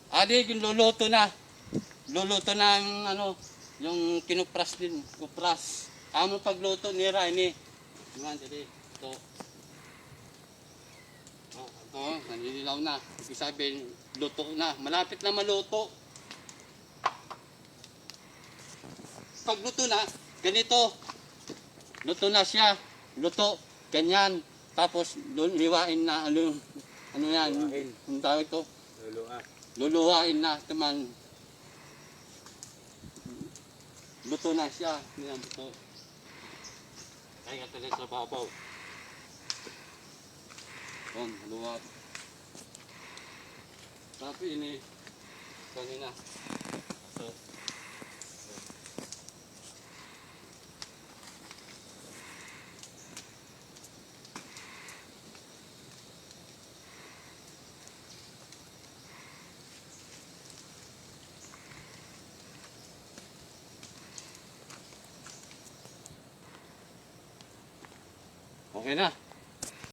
Adi, yung luluto na. Luluto na yung ano, yung kinupras din. Kupras. Amo pagluto nira ini. Naman, jadi. Ito. Oh, ito, naninilaw na. Ibig sabihin, luto na. Malapit na maluto. Pagluto na, ganito. Luto na siya. Luto. Ganyan. Tapos, liwain na. Ano yan? Ang tawag ito? Luluhain na. Teman. Luto na siya. Yan, luto. Kaya ka talaga sa babaw. Yan, luwat. Tapi ini kanina. So, okay na.